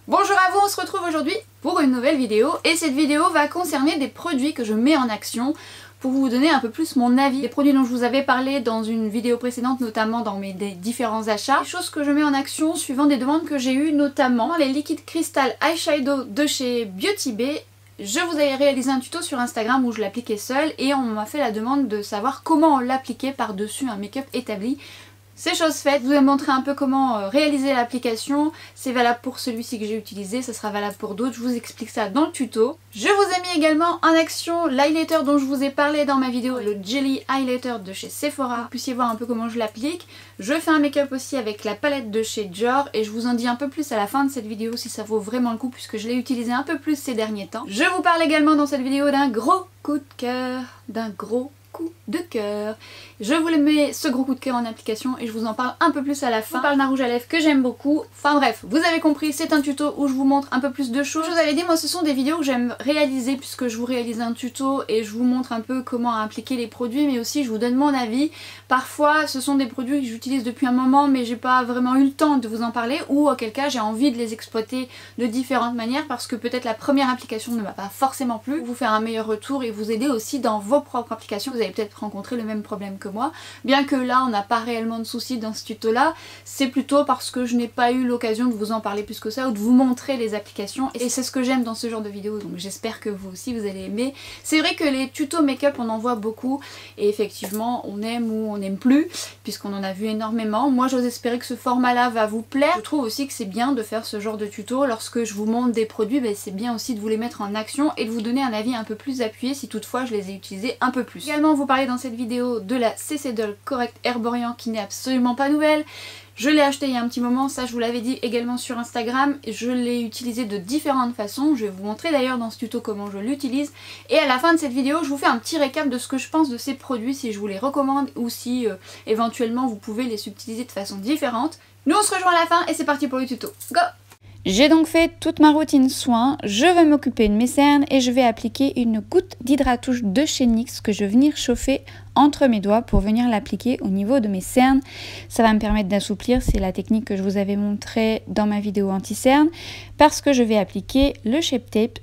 Bonjour à vous, on se retrouve aujourd'hui pour une nouvelle vidéo et cette vidéo va concerner des produits que je mets en action pour vous donner un peu plus mon avis. Des produits dont je vous avais parlé dans une vidéo précédente, notamment dans mes différents achats. Des choses que je mets en action suivant des demandes que j'ai eues, notamment les liquides Crystal Eyeshadow de chez Beauty Bay. Je vous avais réalisé un tuto sur Instagram où je l'appliquais seule et on m'a fait la demande de savoir comment l'appliquer par-dessus un make-up établi. C'est chose faite, je vous ai montré un peu comment réaliser l'application, c'est valable pour celui-ci que j'ai utilisé, ça sera valable pour d'autres, je vous explique ça dans le tuto. Je vous ai mis également en action l'highlighter dont je vous ai parlé dans ma vidéo, le Jelly Highlighter de chez Sephora, pour que vous puissiez voir un peu comment je l'applique. Je fais un make-up aussi avec la palette de chez Dior et je vous en dis un peu plus à la fin de cette vidéo si ça vaut vraiment le coup puisque je l'ai utilisé un peu plus ces derniers temps. Je vous parle également dans cette vidéo d'un gros coup de cœur, d'un gros coup de cœur. Je vous mets ce gros coup de cœur en application et je vous en parle un peu plus à la fin. Je vous parle d'un rouge à lèvres que j'aime beaucoup. Enfin bref, vous avez compris, c'est un tuto où je vous montre un peu plus de choses. Je vous avais dit, moi ce sont des vidéos que j'aime réaliser puisque je vous réalise un tuto et je vous montre un peu comment appliquer les produits, mais aussi je vous donne mon avis. Parfois ce sont des produits que j'utilise depuis un moment mais j'ai pas vraiment eu le temps de vous en parler, ou auquel cas j'ai envie de les exploiter de différentes manières parce que peut-être la première application ne m'a pas forcément plu. Vous faire un meilleur retour et vous aider aussi dans vos propres applications. Vous avez peut-être rencontré le même problème que moi, bien que là on n'a pas réellement de soucis dans ce tuto là, c'est plutôt parce que je n'ai pas eu l'occasion de vous en parler plus que ça ou de vous montrer les applications, et c'est ce que j'aime dans ce genre de vidéo, donc j'espère que vous aussi vous allez aimer. C'est vrai que les tutos make-up on en voit beaucoup et effectivement on aime ou on n'aime plus puisqu'on en a vu énormément. Moi j'ose espérer que ce format là va vous plaire. Je trouve aussi que c'est bien de faire ce genre de tuto lorsque je vous montre des produits, c'est bien aussi de vous les mettre en action et de vous donner un avis un peu plus appuyé si toutefois je les ai utilisés un peu plus. Également vous parler dans cette vidéo de la CC Doll Correct Herborian qui n'est absolument pas nouvelle. Je l'ai acheté il y a un petit moment, ça je vous l'avais dit également sur Instagram. Je l'ai utilisé de différentes façons, je vais vous montrer d'ailleurs dans ce tuto comment je l'utilise. Et à la fin de cette vidéo je vous fais un petit récap de ce que je pense de ces produits, si je vous les recommande ou si éventuellement vous pouvez les utiliser de façon différente. Nous on se rejoint à la fin et c'est parti pour le tuto. Go! J'ai donc fait toute ma routine soin, je vais m'occuper de mes cernes et je vais appliquer une goutte d'hydratouche de chez NYX que je vais venir chauffer entre mes doigts pour venir l'appliquer au niveau de mes cernes. Ça va me permettre d'assouplir, c'est la technique que je vous avais montrée dans ma vidéo anti-cernes, parce que je vais appliquer le Shape Tape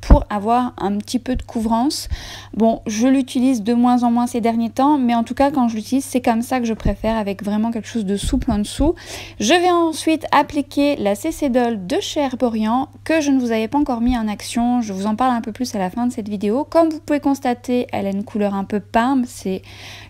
pour avoir un petit peu de couvrance. Bon, je l'utilise de moins en moins ces derniers temps, mais en tout cas quand je l'utilise c'est comme ça que je préfère, avec vraiment quelque chose de souple en dessous. Je vais ensuite appliquer la CC Doll de chez Herborian que je ne vous avais pas encore mis en action. Je vous en parle un peu plus à la fin de cette vidéo. Comme vous pouvez constater, elle a une couleur un peu parme, c'est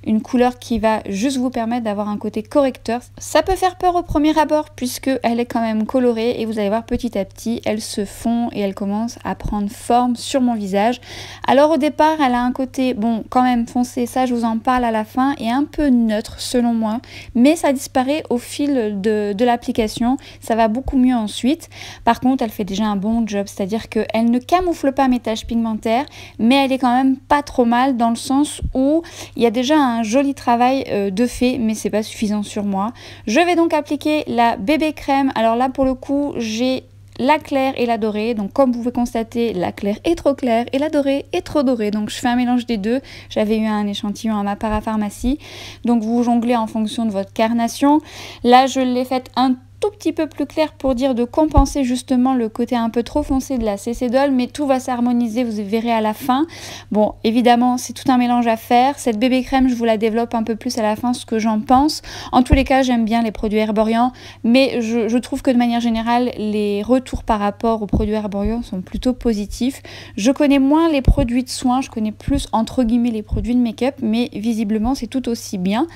une couleur qui va juste vous permettre d'avoir un côté correcteur. Ça peut faire peur au premier abord puisque elle est quand même colorée et vous allez voir petit à petit elle se fond et elle commence à prendre forme sur mon visage. Alors au départ elle a un côté bon quand même foncé, ça je vous en parle à la fin, et un peu neutre selon moi, mais ça disparaît au fil de l'application, ça va beaucoup mieux ensuite. Par contre elle fait déjà un bon job, c'est à dire qu'elle ne camoufle pas mes taches pigmentaires, mais elle est quand même pas trop mal dans le sens où il y a déjà un joli travail de fait, mais c'est pas suffisant sur moi. Je vais donc appliquer la bébé crème. Alors là pour le coup j'ai la claire et la dorée, donc comme vous pouvez constater la claire est trop claire et la dorée est trop dorée, donc je fais un mélange des deux. J'avais eu un échantillon à ma parapharmacie, donc vous jonglez en fonction de votre carnation. Là je l'ai faite un tout petit peu plus clair pour dire de compenser justement le côté un peu trop foncé de la CC Doll, mais tout va s'harmoniser, vous verrez à la fin. Bon évidemment c'est tout un mélange à faire. Cette bébé crème je vous la développe un peu plus à la fin ce que j'en pense. En tous les cas j'aime bien les produits Herborian, mais je trouve que de manière générale les retours par rapport aux produits Herborian sont plutôt positifs. Je connais moins les produits de soins, je connais plus entre guillemets les produits de make-up, mais visiblement c'est tout aussi bien.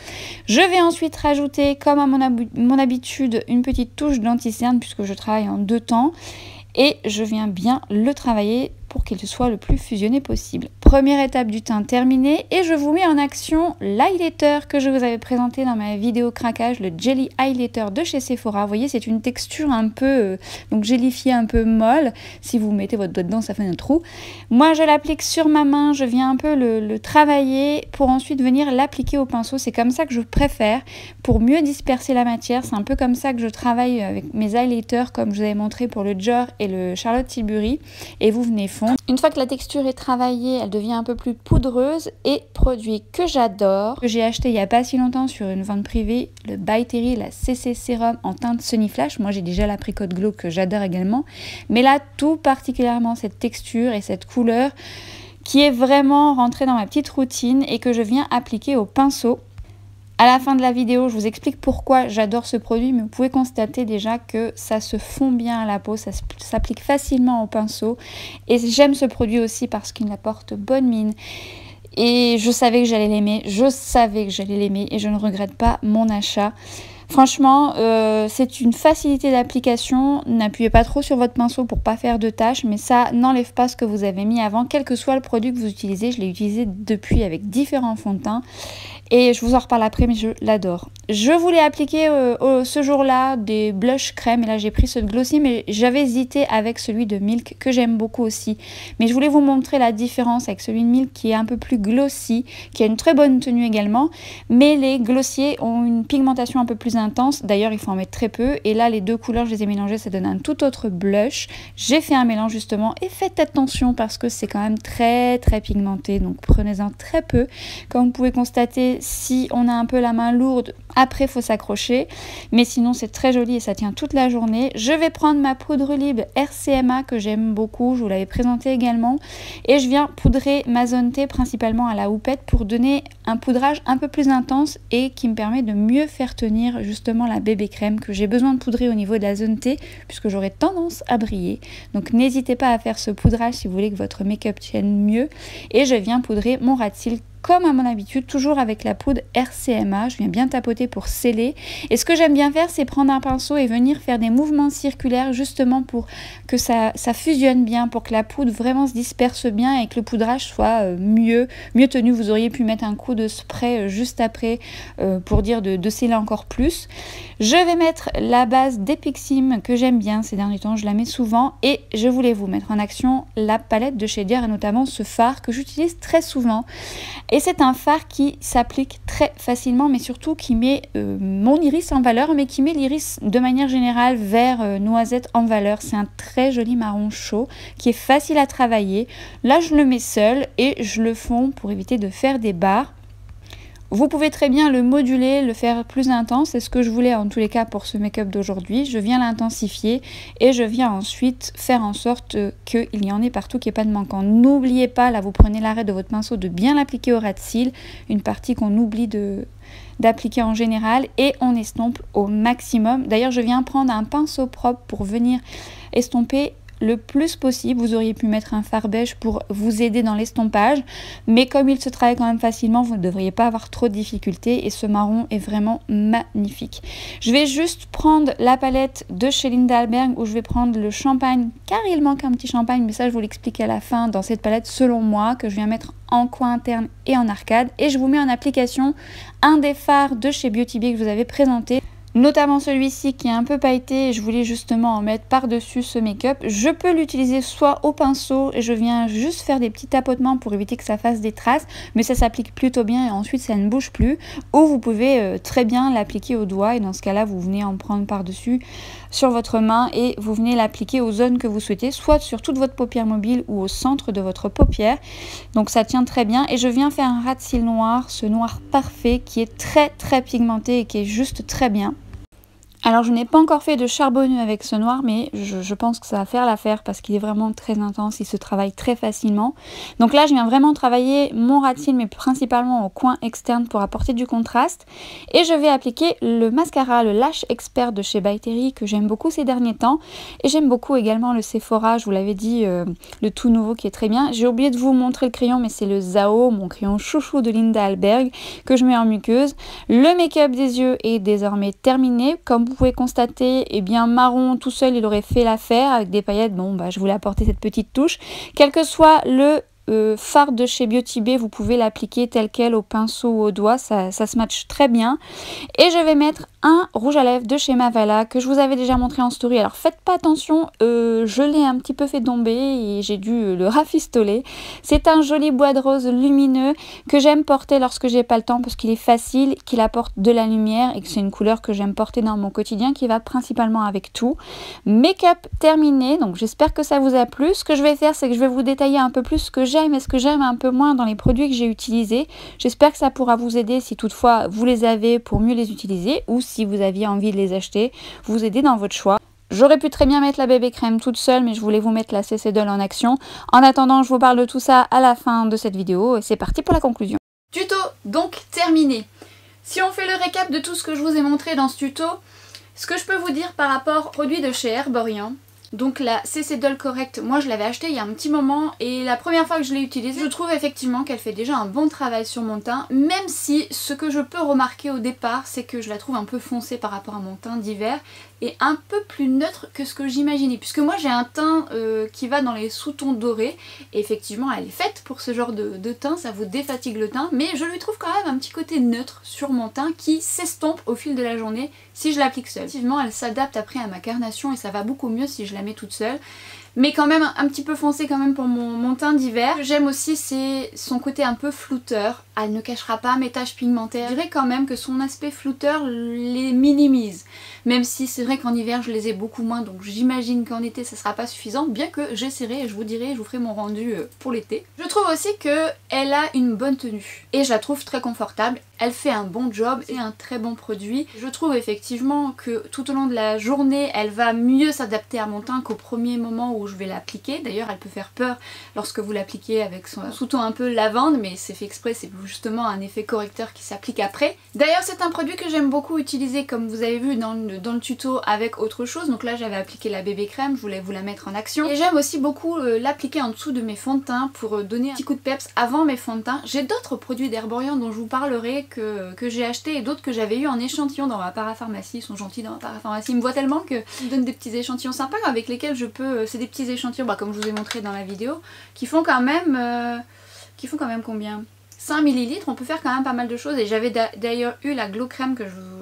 Je vais ensuite rajouter, comme à mon habitude, une petite touche d'anti-cerne puisque je travaille en deux temps et je viens bien le travailler pour qu'il soit le plus fusionné possible. Première étape du teint terminée et je vous mets en action l'highlighter que je vous avais présenté dans ma vidéo craquage, le Jelly Highlighter de chez Sephora. Vous voyez c'est une texture un peu donc gélifiée, un peu molle. Si vous mettez votre doigt dedans ça fait un trou. Moi je l'applique sur ma main, je viens un peu le travailler pour ensuite venir l'appliquer au pinceau. C'est comme ça que je préfère pour mieux disperser la matière. C'est un peu comme ça que je travaille avec mes highlighters comme je vous avais montré pour le Dior et le Charlotte Tilbury, et vous venez fondre fond. Une fois que la texture est travaillée, elle devient un peu plus poudreuse et produit que j'adore, que j'ai acheté il n'y a pas si longtemps sur une vente privée, le By Terry, la CC Sérum en teinte Sunny Flash. Moi j'ai déjà l'Apricot Glow que j'adore également, mais là tout particulièrement cette texture et cette couleur qui est vraiment rentrée dans ma petite routine et que je viens appliquer au pinceau. À la fin de la vidéo, je vous explique pourquoi j'adore ce produit, mais vous pouvez constater déjà que ça se fond bien à la peau, ça s'applique facilement au pinceau. Et j'aime ce produit aussi parce qu'il apporte bonne mine. Et je savais que j'allais l'aimer, et je ne regrette pas mon achat. Franchement, c'est une facilité d'application. N'appuyez pas trop sur votre pinceau pour pas faire de taches, mais ça n'enlève pas ce que vous avez mis avant, quel que soit le produit que vous utilisez. Je l'ai utilisé depuis avec différents fonds de teint. Et je vous en reparle après, mais je l'adore. Je voulais appliquer ce jour-là des blush crème. Et là, j'ai pris ce Glossy, mais j'avais hésité avec celui de Milk, que j'aime beaucoup aussi. Mais je voulais vous montrer la différence avec celui de Milk, qui est un peu plus glossy, qui a une très bonne tenue également. Mais les glossiers ont une pigmentation un peu plus intense. D'ailleurs, il faut en mettre très peu. Et là, les deux couleurs, je les ai mélangées, ça donne un tout autre blush. J'ai fait un mélange, justement. Et faites attention, parce que c'est quand même très, très pigmenté. Donc, prenez-en très peu. Comme vous pouvez constater, si on a un peu la main lourde, après il faut s'accrocher, mais sinon c'est très joli et ça tient toute la journée. Je vais prendre ma poudre libre RCMA que j'aime beaucoup, je vous l'avais présenté également, et je viens poudrer ma zone T principalement à la houppette pour donner un poudrage un peu plus intense et qui me permet de mieux faire tenir justement la bébé crème que j'ai besoin de poudrer au niveau de la zone T puisque j'aurai tendance à briller. Donc n'hésitez pas à faire ce poudrage si vous voulez que votre make-up tienne mieux, et je viens poudrer mon ras de cils comme à mon habitude, toujours avec la poudre RCMA. Je viens bien tapoter pour sceller. Et ce que j'aime bien faire, c'est prendre un pinceau et venir faire des mouvements circulaires justement pour que ça fusionne bien, pour que la poudre vraiment se disperse bien et que le poudrage soit mieux tenu. Vous auriez pu mettre un coup de spray juste après pour dire de sceller encore plus. Je vais mettre la base d'Epixim que j'aime bien ces derniers temps, je la mets souvent, et je voulais vous mettre en action la palette de chez Dior et notamment ce fard que j'utilise très souvent. Et c'est un fard qui s'applique très facilement, mais surtout qui met mon iris en valeur, mais qui met l'iris de manière générale vert noisette en valeur. C'est un très joli marron chaud qui est facile à travailler. Là, je le mets seul et je le fonds pour éviter de faire des barres. Vous pouvez très bien le moduler, le faire plus intense, c'est ce que je voulais en tous les cas pour ce make-up d'aujourd'hui. Je viens l'intensifier et je viens ensuite faire en sorte qu'il y en ait partout, qu'il n'y ait pas de manquant. N'oubliez pas, là vous prenez l'arrêt de votre pinceau, de bien l'appliquer au ras de cils, une partie qu'on oublie d'appliquer en général, et on estompe au maximum. D'ailleurs, je viens prendre un pinceau propre pour venir estomper le plus possible. Vous auriez pu mettre un fard beige pour vous aider dans l'estompage, mais comme il se travaille quand même facilement, vous ne devriez pas avoir trop de difficultés, et ce marron est vraiment magnifique. Je vais juste prendre la palette de chez Lindalberg où je vais prendre le champagne, car il manque un petit champagne, mais ça je vous l'explique à la fin dans cette palette selon moi, que je viens mettre en coin interne et en arcade, et je vous mets en application un des fards de chez Beauty Bay que je vous avais présenté, notamment celui-ci qui est un peu pailleté, et je voulais justement en mettre par-dessus ce make-up. Je peux l'utiliser soit au pinceau et je viens juste faire des petits tapotements pour éviter que ça fasse des traces, mais ça s'applique plutôt bien et ensuite ça ne bouge plus, ou vous pouvez très bien l'appliquer au doigt, et dans ce cas-là vous venez en prendre par-dessus sur votre main et vous venez l'appliquer aux zones que vous souhaitez, soit sur toute votre paupière mobile ou au centre de votre paupière. Donc ça tient très bien, et je viens faire un ras de cils noir, ce noir parfait qui est très très pigmenté et qui est juste très bien. Alors je n'ai pas encore fait de charbonneux avec ce noir, mais je pense que ça va faire l'affaire parce qu'il est vraiment très intense, il se travaille très facilement. Donc là je viens vraiment travailler mon ras de cils, mais principalement au coin externe pour apporter du contraste. Et je vais appliquer le mascara, le Lash Expert de chez By Terry, que j'aime beaucoup ces derniers temps. Et j'aime beaucoup également le Sephora, je vous l'avais dit, le tout nouveau qui est très bien. J'ai oublié de vous montrer le crayon, mais c'est le Zao, mon crayon chouchou de Lindalberg, que je mets en muqueuse. Le make-up des yeux est désormais terminé. Comme vous pouvez constater, eh bien marron tout seul il aurait fait l'affaire, avec des paillettes, bon bah je voulais apporter cette petite touche. Quel que soit le fard de chez Beauty Bay, vous pouvez l'appliquer tel quel au pinceau ou au doigt, ça se matche très bien. Et je vais mettre un rouge à lèvres de chez Mavala que je vous avais déjà montré en story. Alors faites pas attention, je l'ai un petit peu fait tomber et j'ai dû le rafistoler. C'est un joli bois de rose lumineux que j'aime porter lorsque j'ai pas le temps parce qu'il est facile, qu'il apporte de la lumière et que c'est une couleur que j'aime porter dans mon quotidien qui va principalement avec tout. Make-up terminé, donc j'espère que ça vous a plu. Ce que je vais faire, c'est que je vais vous détailler un peu plus ce que j'aime et ce que j'aime un peu moins dans les produits que j'ai utilisés. J'espère que ça pourra vous aider si toutefois vous les avez pour mieux les utiliser ou si vous aviez envie de les acheter, vous aider dans votre choix. J'aurais pu très bien mettre la bébé crème toute seule, mais je voulais vous mettre la CC Doll en action. En attendant, je vous parle de tout ça à la fin de cette vidéo et c'est parti pour la conclusion. Tuto donc terminé. Si on fait le récap de tout ce que je vous ai montré dans ce tuto, ce que je peux vous dire par rapport aux produits de chez Herborian, donc la CC Doll Correct, moi je l'avais acheté il y a un petit moment et la première fois que je l'ai utilisée, je trouve effectivement qu'elle fait déjà un bon travail sur mon teint, même si ce que je peux remarquer au départ, c'est que je la trouve un peu foncée par rapport à mon teint d'hiver et un peu plus neutre que ce que j'imaginais, puisque moi j'ai un teint qui va dans les sous-tons dorés et effectivement elle est faite pour ce genre de teint, ça vous défatigue le teint, mais je lui trouve quand même un petit côté neutre sur mon teint qui s'estompe au fil de la journée si je l'applique seule. Effectivement elle s'adapte après à ma carnation et ça va beaucoup mieux si je la mets toute seule. Mais quand même un petit peu foncé quand même pour mon teint d'hiver. Ce que j'aime aussi c'est son côté un peu flouteur. Elle ne cachera pas mes taches pigmentaires. Je dirais quand même que son aspect flouteur les minimise. Même si c'est vrai qu'en hiver je les ai beaucoup moins, donc j'imagine qu'en été ça sera pas suffisant. Bien que j'essaierai et je vous dirai, je vous ferai mon rendu pour l'été. Je trouve aussi qu'elle a une bonne tenue. Et je la trouve très confortable. Elle fait un bon job et un très bon produit. Je trouve effectivement que tout au long de la journée, elle va mieux s'adapter à mon teint qu'au premier moment où je vais l'appliquer. D'ailleurs, elle peut faire peur lorsque vous l'appliquez avec son sous-ton un peu lavande, mais c'est fait exprès, c'est justement un effet correcteur qui s'applique après. D'ailleurs, c'est un produit que j'aime beaucoup utiliser, comme vous avez vu dans le tuto, avec autre chose. Donc là, j'avais appliqué la bébé crème, je voulais vous la mettre en action. Et j'aime aussi beaucoup l'appliquer en dessous de mes fonds de teint pour donner un petit coup de peps avant mes fonds de teint. J'ai d'autres produits d'Herborian dont je vous parlerai que j'ai acheté et d'autres que j'avais eu en échantillon dans ma parapharmacie. Ils sont gentils dans ma parapharmacie, ils me voient tellement qu'ils me donnent des petits échantillons sympas avec lesquels je peux... c'est des petits échantillons, comme je vous ai montré dans la vidéo, qui font quand même combien, 5 ml, on peut faire quand même pas mal de choses. Et j'avais d'ailleurs eu la Glow Crème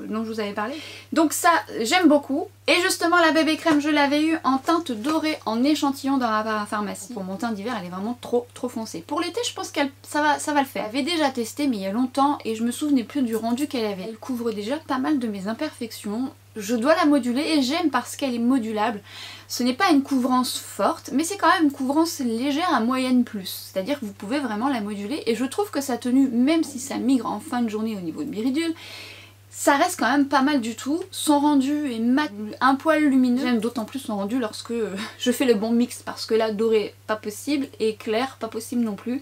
dont je vous avais parlé. Donc ça, j'aime beaucoup. Et justement, la bébé crème, je l'avais eu en teinte dorée en échantillon dans la parapharmacie. Pour mon teint d'hiver, elle est vraiment trop foncée. Pour l'été, je pense que ça va le faire. J'avais déjà testé, mais il y a longtemps, et je me souvenais plus du rendu qu'elle avait. Elle couvre déjà pas mal de mes imperfections. Je dois la moduler et j'aime parce qu'elle est modulable. Ce n'est pas une couvrance forte, mais c'est quand même une couvrance légère à moyenne plus. C'est-à-dire que vous pouvez vraiment la moduler et je trouve que sa tenue, même si ça migre en fin de journée au niveau de mes ridules, ça reste quand même pas mal du tout. Son rendu est mat, un poil lumineux. J'aime d'autant plus son rendu lorsque je fais le bon mix parce que là, doré, pas possible, et clair, pas possible non plus.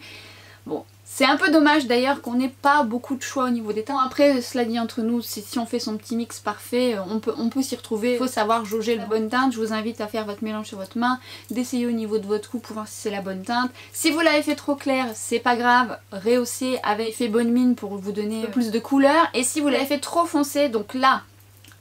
Bon, c'est un peu dommage d'ailleurs qu'on n'ait pas beaucoup de choix au niveau des teintes. Après, cela dit entre nous, si on fait son petit mix parfait, on peut s'y retrouver. Il faut savoir jauger la bonne teinte. Je vous invite à faire votre mélange sur votre main, d'essayer au niveau de votre cou pour voir si c'est la bonne teinte. Si vous l'avez fait trop clair, c'est pas grave, rehaussez avec fait bonne mine pour vous donner plus de couleur. Et si vous l'avez fait trop foncé, donc là,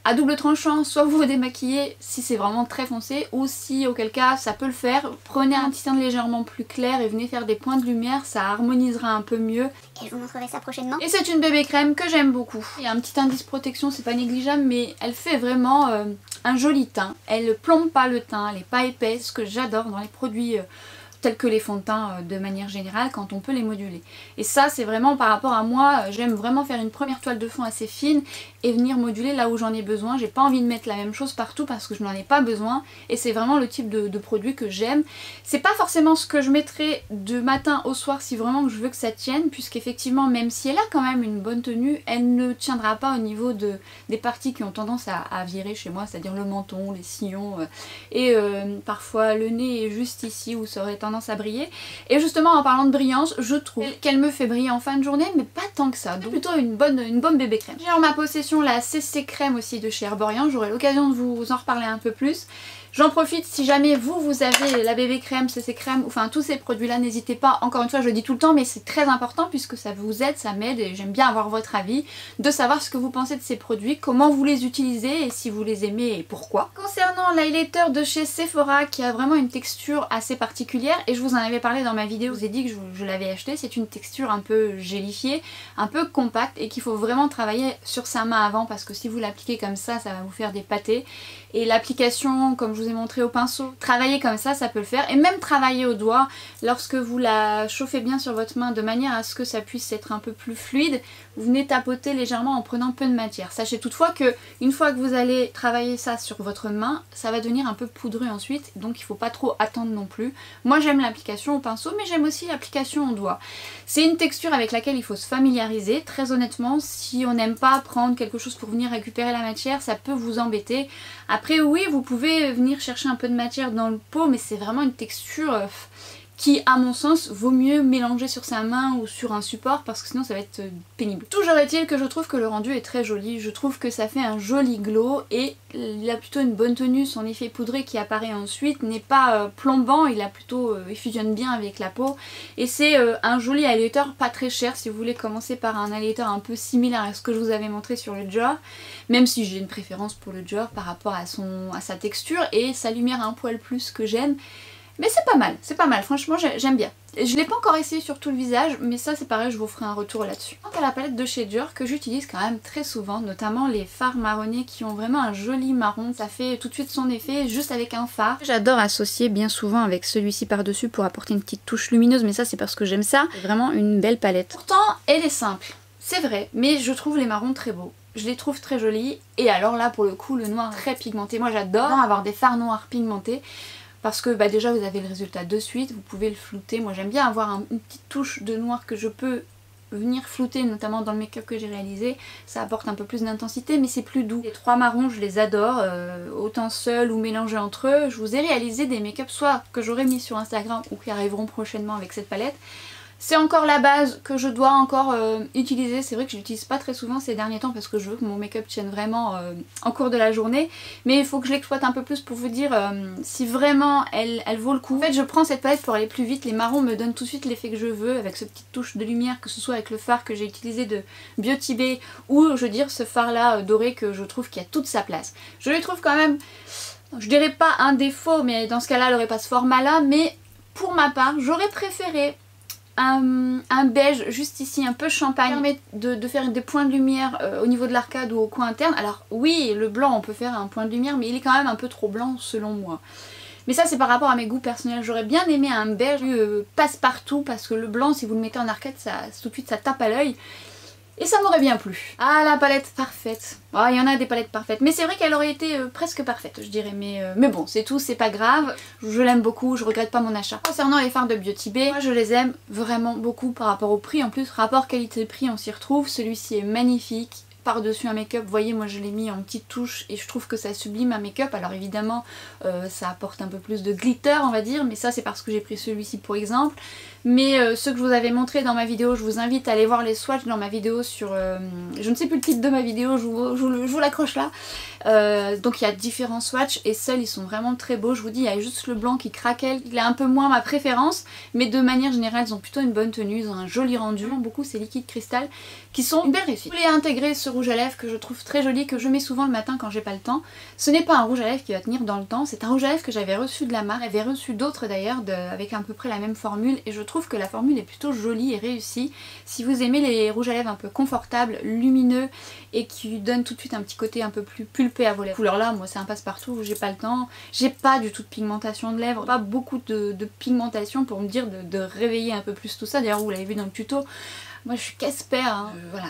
à double tranchant, soit vous vous démaquillez si c'est vraiment très foncé, ou si auquel cas ça peut le faire, prenez un petit teint légèrement plus clair et venez faire des points de lumière, ça harmonisera un peu mieux. Et je vous montrerai ça prochainement. Et c'est une bébé crème que j'aime beaucoup. Il y a un petit indice protection, c'est pas négligeable, mais elle fait vraiment un joli teint. Elle ne plombe pas le teint, elle n'est pas épaisse, ce que j'adore dans les produits tels que les fonds de teint de manière générale quand on peut les moduler. Et ça c'est vraiment par rapport à moi, j'aime vraiment faire une première toile de fond assez fine et venir moduler là où j'en ai besoin. J'ai pas envie de mettre la même chose partout parce que je n'en ai pas besoin et c'est vraiment le type de produit que j'aime. C'est pas forcément ce que je mettrai de matin au soir si vraiment je veux que ça tienne, puisqu'effectivement même si elle a quand même une bonne tenue, elle ne tiendra pas au niveau des parties qui ont tendance à virer chez moi, c'est-à-dire le menton, les sillons et parfois le nez est juste ici où ça aurait tendance à briller. Et justement en parlant de brillance, je trouve qu'elle me fait briller en fin de journée, mais pas tant que ça, donc plutôt une bonne bébé crème. J'ai en ma possession la CC crème aussi de chez Herborian, j'aurai l'occasion de vous en reparler un peu plus. J'en profite, si jamais vous avez la bébé crème, CC crème, enfin tous ces produits là, n'hésitez pas, encore une fois je le dis tout le temps mais c'est très important puisque ça vous aide, ça m'aide et j'aime bien avoir votre avis, de savoir ce que vous pensez de ces produits, comment vous les utilisez et si vous les aimez et pourquoi. Concernant l'highlighter de chez Sephora qui a vraiment une texture assez particulière et je vous en avais parlé dans ma vidéo, je vous ai dit que je l'avais acheté, c'est une texture un peu gélifiée, un peu compacte et qu'il faut vraiment travailler sur sa main avant parce que si vous l'appliquez comme ça va vous faire des pâtés et l'application comme je vous ai montré au pinceau, travailler comme ça peut le faire et même travailler au doigt lorsque vous la chauffez bien sur votre main de manière à ce que ça puisse être un peu plus fluide, vous venez tapoter légèrement en prenant peu de matière. Sachez toutefois que une fois que vous allez travailler ça sur votre main, ça va devenir un peu poudreux ensuite donc il ne faut pas trop attendre non plus. Moi j'aime l'application au pinceau mais j'aime aussi l'application au doigt. C'est une texture avec laquelle il faut se familiariser, très honnêtement si on n'aime pas prendre quelque chose pour venir récupérer la matière ça peut vous embêter. Après oui vous pouvez venir chercher un peu de matière dans le pot mais c'est vraiment une texture qui à mon sens vaut mieux mélanger sur sa main ou sur un support parce que sinon ça va être pénible. Toujours est-il que je trouve que le rendu est très joli, je trouve que ça fait un joli glow et il a plutôt une bonne tenue, son effet poudré qui apparaît ensuite n'est pas plombant, il fusionne bien avec la peau et c'est un joli highlighter pas très cher si vous voulez commencer par un highlighter un peu similaire à ce que je vous avais montré sur le Dior, même si j'ai une préférence pour le Dior par rapport à sa texture et sa lumière un poil plus que j'aime. Mais c'est pas mal, franchement j'aime bien. Je l'ai pas encore essayé sur tout le visage, mais ça c'est pareil, je vous ferai un retour là-dessus. Quant à la palette de chez Dior que j'utilise quand même très souvent, notamment les fards marronnés qui ont vraiment un joli marron, ça fait tout de suite son effet juste avec un fard. J'adore associer bien souvent avec celui-ci par-dessus pour apporter une petite touche lumineuse, mais ça c'est parce que j'aime ça. C'est vraiment une belle palette. Pourtant elle est simple, c'est vrai, mais je trouve les marrons très beaux. Je les trouve très jolis, et alors là pour le coup le noir très pigmenté, moi j'adore avoir des fards noirs pigmentés. Parce que déjà vous avez le résultat de suite, vous pouvez le flouter. Moi j'aime bien avoir une petite touche de noir que je peux venir flouter, notamment dans le make-up que j'ai réalisé. Ça apporte un peu plus d'intensité mais c'est plus doux. Les trois marrons je les adore, autant seuls ou mélangés entre eux. Je vous ai réalisé des make-up soit que j'aurais mis sur Instagram ou qui arriveront prochainement avec cette palette. C'est encore la base que je dois encore utiliser, c'est vrai que je l'utilise pas très souvent ces derniers temps parce que je veux que mon make-up tienne vraiment en cours de la journée, mais il faut que je l'exploite un peu plus pour vous dire si vraiment elle vaut le coup. En fait je prends cette palette pour aller plus vite, les marrons me donnent tout de suite l'effet que je veux avec ce petite touche de lumière, que ce soit avec le fard que j'ai utilisé de Beauty Bay ou je veux dire ce fard là doré que je trouve qu'il a toute sa place. Je lui trouve quand même, je dirais pas un défaut mais dans ce cas là elle aurait pas ce format là, mais pour ma part j'aurais préféré un beige juste ici un peu champagne, permet de faire des points de lumière au niveau de l'arcade ou au coin interne. Alors oui le blanc on peut faire un point de lumière mais il est quand même un peu trop blanc selon moi. Mais ça c'est par rapport à mes goûts personnels, j'aurais bien aimé un beige passe-partout parce que le blanc si vous le mettez en arcade tout de suite ça tape à l'œil. Et ça m'aurait bien plu. Ah la palette parfaite. Oh, il y en a des palettes parfaites. Mais c'est vrai qu'elle aurait été presque parfaite je dirais. Mais bon c'est tout, c'est pas grave. Je l'aime beaucoup, je regrette pas mon achat. Concernant les fards de Beauty Bay, moi je les aime vraiment beaucoup par rapport au prix. En plus rapport qualité-prix on s'y retrouve. Celui-ci est magnifique. Par-dessus un make-up, vous voyez moi je l'ai mis en petite touche et je trouve que ça sublime un make-up. Alors évidemment ça apporte un peu plus de glitter on va dire, mais ça c'est parce que j'ai pris celui-ci pour exemple. Mais ceux que je vous avais montré dans ma vidéo, je vous invite à aller voir les swatchs dans ma vidéo sur... je ne sais plus le titre de ma vidéo, je vous l'accroche là. Donc il y a différents swatchs et seuls ils sont vraiment très beaux. Je vous dis il y a juste le blanc qui craquelle, il est un peu moins ma préférence. Mais de manière générale ils ont plutôt une bonne tenue, ils ont un joli rendu. Beaucoup ces liquides cristal qui sont une belle réussite. Je voulais intégrer ce rouge à lèvres que je trouve très joli, que je mets souvent le matin quand j'ai pas le temps. Ce n'est pas un rouge à lèvres qui va tenir dans le temps, c'est un rouge à lèvres que j'avais reçu de la marque. J'avais reçu d'autres d'ailleurs avec à peu près la même formule et je trouve que la formule est plutôt jolie et réussie. Si vous aimez les rouges à lèvres un peu confortables, lumineux et qui donnent tout de suite un petit côté un peu plus pulpé à vos lèvres. Couleur là, moi c'est un passe-partout, j'ai pas le temps, j'ai pas du tout de pigmentation de lèvres, pas beaucoup de pigmentation pour me dire de réveiller un peu plus tout ça. D'ailleurs vous l'avez vu dans le tuto. Moi je suis Casper, hein. Voilà,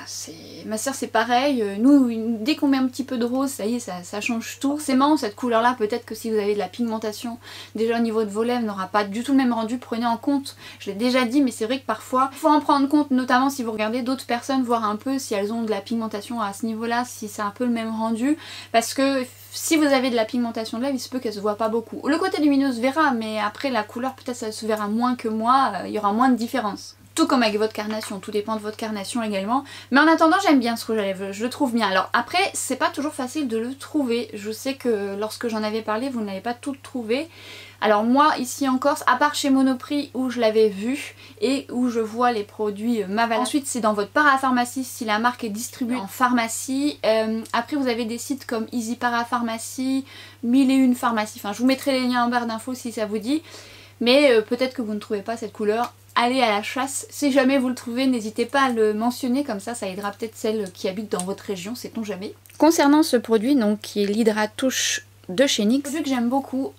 ma soeur c'est pareil, nous dès qu'on met un petit peu de rose, ça y est, ça change tout. Forcément cette couleur là, peut-être que si vous avez de la pigmentation déjà au niveau de vos lèvres, n'aura pas du tout le même rendu, prenez en compte, je l'ai déjà dit mais c'est vrai que parfois il faut en prendre compte, notamment si vous regardez d'autres personnes, voir un peu si elles ont de la pigmentation à ce niveau là, si c'est un peu le même rendu, parce que si vous avez de la pigmentation de lèvres, il se peut qu'elle se voit pas beaucoup. Le côté lumineux se verra, mais après la couleur peut-être ça se verra moins que moi, il y aura moins de différence. tout comme avec votre carnation, tout dépend de votre carnation également. Mais en attendant, j'aime bien ce rouge à lèvres, je le trouve bien. Alors après, c'est pas toujours facile de le trouver. Je sais que lorsque j'en avais parlé, vous ne l'avez pas tout trouvé. Alors moi, ici en Corse, à part chez Monoprix où je l'avais vu et où je vois les produits Mavala. Ensuite, c'est dans votre parapharmacie si la marque est distribuée en pharmacie. Après, vous avez des sites comme Easy Parapharmacie, 1001 pharmacies. Enfin, je vous mettrai les liens en barre d'infos si ça vous dit. Mais peut-être que vous ne trouvez pas cette couleur. Allez à la chasse, si jamais vous le trouvez, n'hésitez pas à le mentionner, comme ça aidera peut-être celles qui habitent dans votre région, sait-on jamais. Concernant ce produit, donc qui est l'Hydratouche de chez NYX, un produit que j'aime beaucoup,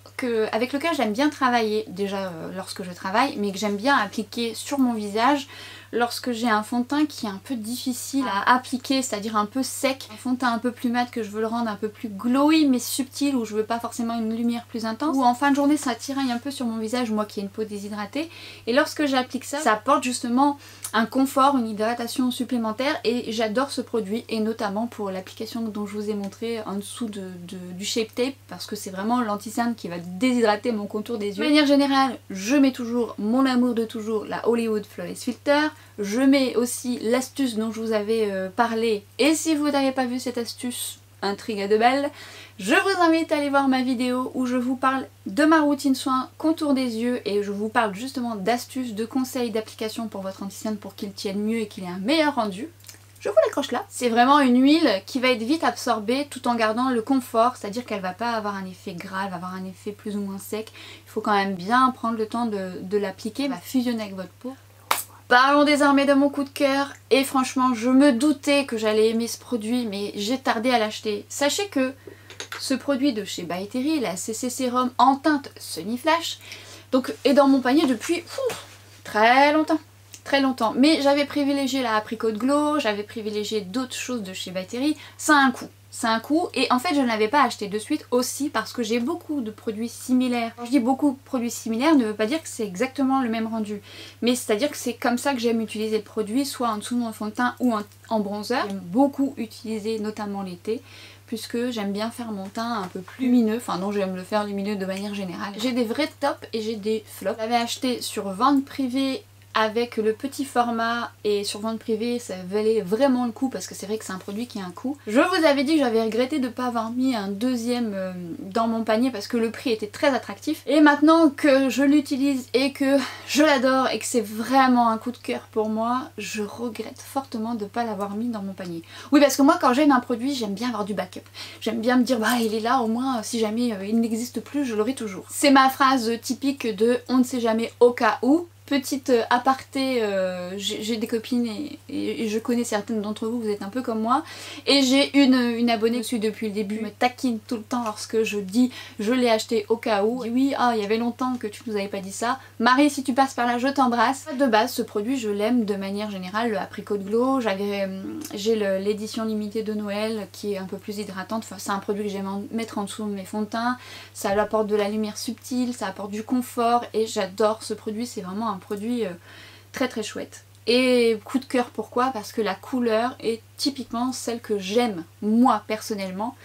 avec lequel j'aime bien travailler déjà lorsque je travaille, mais que j'aime bien appliquer sur mon visage lorsque j'ai un fond de teint qui est un peu difficile à appliquer, c'est-à-dire un peu sec, un fond de teint un peu plus mat que je veux le rendre un peu plus glowy mais subtil, où je veux pas forcément une lumière plus intense, ou en fin de journée ça tiraille un peu sur mon visage, moi qui ai une peau déshydratée, et lorsque j'applique ça, ça apporte justement un confort, une hydratation supplémentaire, et j'adore ce produit, et notamment pour l'application dont je vous ai montré en dessous du Shape Tape, parce que c'est vraiment l'anti-cerne qui va déshydrater mon contour des yeux. De manière générale, je mets toujours mon amour de toujours, la Hollywood Flawless Filter. Je mets aussi l'astuce dont je vous avais parlé, et si vous n'avez pas vu cette astuce, intrigue à deux balles, je vous invite à aller voir ma vidéo où je vous parle de ma routine soin contour des yeux, et je vous parle justement d'astuces, de conseils d'application pour votre anti-cerne pour qu'il tienne mieux et qu'il ait un meilleur rendu. Je vous l'accroche là. C'est vraiment une huile qui va être vite absorbée tout en gardant le confort, c'est-à-dire qu'elle va pas avoir un effet gras, elle va avoir un effet plus ou moins sec. Il faut quand même bien prendre le temps de l'appliquer, elle va fusionner avec votre peau. Parlons désormais de mon coup de cœur, et franchement je me doutais que j'allais aimer ce produit mais j'ai tardé à l'acheter. Sachez que ce produit de chez By Terry, la CC Sérum en teinte Sunny Flash, donc est dans mon panier depuis très longtemps. Très longtemps, mais j'avais privilégié la Apricot Glow, j'avais privilégié d'autres choses de chez By Terry, ça a un coût. C'est un coût, et en fait je ne l'avais pas acheté de suite aussi parce que j'ai beaucoup de produits similaires. Quand je dis beaucoup de produits similaires, ne veut pas dire que c'est exactement le même rendu, mais c'est à dire que c'est comme ça que j'aime utiliser le produit, soit en dessous de mon fond de teint ou en bronzer. J'aime beaucoup utiliser notamment l'été, puisque j'aime bien faire mon teint un peu plus lumineux, enfin non, j'aime le faire lumineux de manière générale. J'ai des vrais tops et j'ai des flops. Je l'avais acheté sur vente privée avec le petit format, et sur vente privée ça valait vraiment le coup parce que c'est vrai que c'est un produit qui a un coût. Je vous avais dit que j'avais regretté de ne pas avoir mis un deuxième dans mon panier parce que le prix était très attractif, et maintenant que je l'utilise et que je l'adore et que c'est vraiment un coup de cœur pour moi, je regrette fortement de ne pas l'avoir mis dans mon panier. Oui, parce que moi quand j'aime un produit, j'aime bien avoir du backup. J'aime bien me dire bah il est là, au moins si jamais il n'existe plus, je l'aurai toujours. C'est ma phrase typique de on ne sait jamais au cas où. Petite aparté, j'ai des copines et je connais certaines d'entre vous, vous êtes un peu comme moi, et j'ai une abonnée dessus depuis le début, me taquine tout le temps lorsque je dis je l'ai acheté au cas où. Oui, ah il y avait longtemps que tu nous avais pas dit ça. Marie, si tu passes par là, je t'embrasse. De base, ce produit je l'aime de manière générale, le Apricot Glow. J'ai l'édition limitée de Noël qui est un peu plus hydratante. Enfin, c'est un produit que j'aime mettre en dessous de mes fonds de teint. Ça apporte de la lumière subtile, ça apporte du confort, et j'adore ce produit, c'est vraiment un produit très très chouette. Et coup de cœur, pourquoi? Parce que la couleur est typiquement celle que j'aime moi personnellement,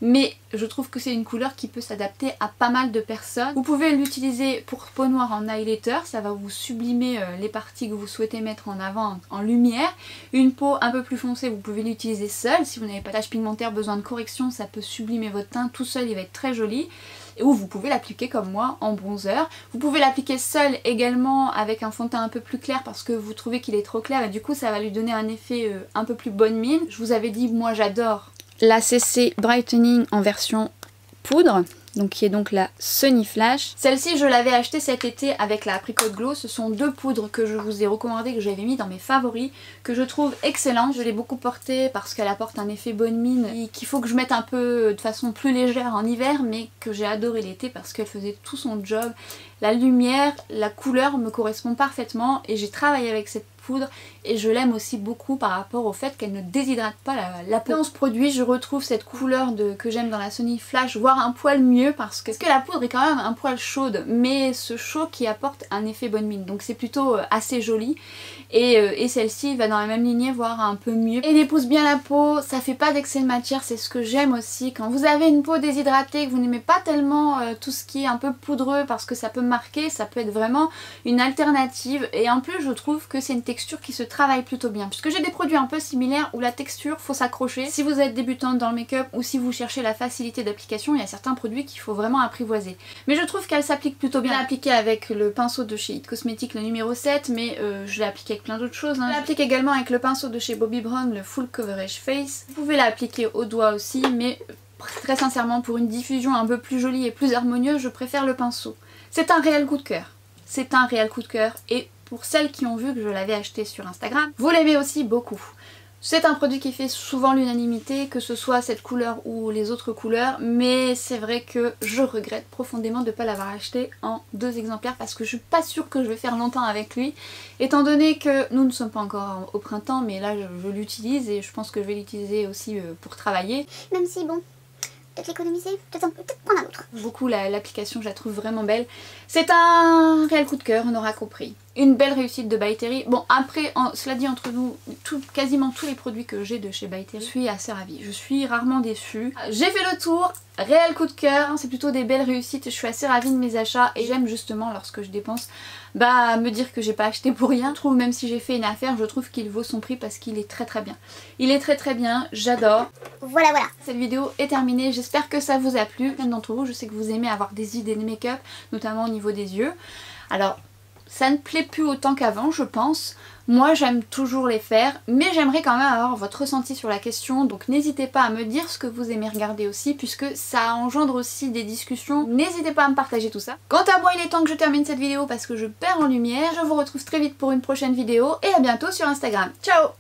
mais je trouve que c'est une couleur qui peut s'adapter à pas mal de personnes. Vous pouvez l'utiliser pour peau noire en highlighter, ça va vous sublimer les parties que vous souhaitez mettre en avant en lumière. Une peau un peu plus foncée, vous pouvez l'utiliser seule, si vous n'avez pas de taches pigmentaires, besoin de correction, ça peut sublimer votre teint, tout seul il va être très joli. Ou vous pouvez l'appliquer comme moi en bronzer. Vous pouvez l'appliquer seul également avec un fond de teint un peu plus clair parce que vous trouvez qu'il est trop clair, et du coup ça va lui donner un effet un peu plus bonne mine. Je vous avais dit, moi j'adore la CC Brightening en version poudre, donc qui est donc la Sunny Flash. Celle-ci je l'avais achetée cet été avec la Apricot Glow. Ce sont deux poudres que je vous ai recommandées, que j'avais mis dans mes favoris, que je trouve excellentes. Je l'ai beaucoup portée parce qu'elle apporte un effet bonne mine et qu'il faut que je mette un peu de façon plus légère en hiver, mais que j'ai adoré l'été parce qu'elle faisait tout son job. La lumière, la couleur me correspond parfaitement, et j'ai travaillé avec cette poudre et je l'aime aussi beaucoup par rapport au fait qu'elle ne déshydrate pas la peau. Dans ce produit je retrouve cette couleur que j'aime dans la Sony Flash, voire un poil mieux parce que la poudre est quand même un poil chaude, mais ce chaud qui apporte un effet bonne mine, donc c'est plutôt assez joli. Et celle-ci va dans la même lignée, voire un peu mieux. Elle épouse bien la peau, ça fait pas d'excès de matière, c'est ce que j'aime aussi. Quand vous avez une peau déshydratée, que vous n'aimez pas tellement tout ce qui est un peu poudreux parce que ça peut marquer, ça peut être vraiment une alternative. Et en plus je trouve que c'est une texture qui se travaille plutôt bien. Puisque j'ai des produits un peu similaires où la texture faut s'accrocher. Si vous êtes débutante dans le make-up ou si vous cherchez la facilité d'application, il y a certains produits qu'il faut vraiment apprivoiser. Mais je trouve qu'elle s'applique plutôt bien. Je l'ai appliquée avec le pinceau de chez It Cosmetics, le numéro 7, mais je l'ai appliquée avec plein d'autres choses. Je l'applique également avec le pinceau de chez Bobbi Brown, le Full Coverage Face. Vous pouvez l'appliquer au doigt aussi, mais très sincèrement pour une diffusion un peu plus jolie et plus harmonieuse, je préfère le pinceau. C'est un réel coup de cœur. C'est un réel coup de cœur et pour celles qui ont vu que je l'avais acheté sur Instagram, vous l'aimez aussi beaucoup. C'est un produit qui fait souvent l'unanimité, que ce soit cette couleur ou les autres couleurs, mais c'est vrai que je regrette profondément de ne pas l'avoir acheté en 2 exemplaires parce que je suis pas sûre que je vais faire longtemps avec lui, étant donné que nous ne sommes pas encore au printemps, mais là je l'utilise et je pense que je vais l'utiliser aussi pour travailler. Même si bon, peut-être l'économiser, peut-être prendre un autre. Beaucoup l'application, je la trouve vraiment belle. C'est un réel coup de cœur, on aura compris. Une belle réussite de By Terry. Bon après, cela dit entre nous, quasiment tous les produits que j'ai de chez By Terry, je suis assez ravie. Je suis rarement déçue. J'ai fait le tour, réel coup de cœur, c'est plutôt des belles réussites. Je suis assez ravie de mes achats et j'aime justement lorsque je dépense, me dire que j'ai pas acheté pour rien. Je trouve même si j'ai fait une affaire, je trouve qu'il vaut son prix parce qu'il est très bien. Il est très bien, j'adore. Voilà. Cette vidéo est terminée, j'espère que ça vous a plu. Plein d'entre vous, je sais que vous aimez avoir des idées de make-up, notamment au niveau des yeux. Alors, ça ne plaît plus autant qu'avant, je pense. Moi, j'aime toujours les faire, mais j'aimerais quand même avoir votre ressenti sur la question. Donc n'hésitez pas à me dire ce que vous aimez regarder aussi, puisque ça engendre aussi des discussions. N'hésitez pas à me partager tout ça. Quant à moi, il est temps que je termine cette vidéo parce que je perds en lumière. Je vous retrouve très vite pour une prochaine vidéo et à bientôt sur Instagram. Ciao!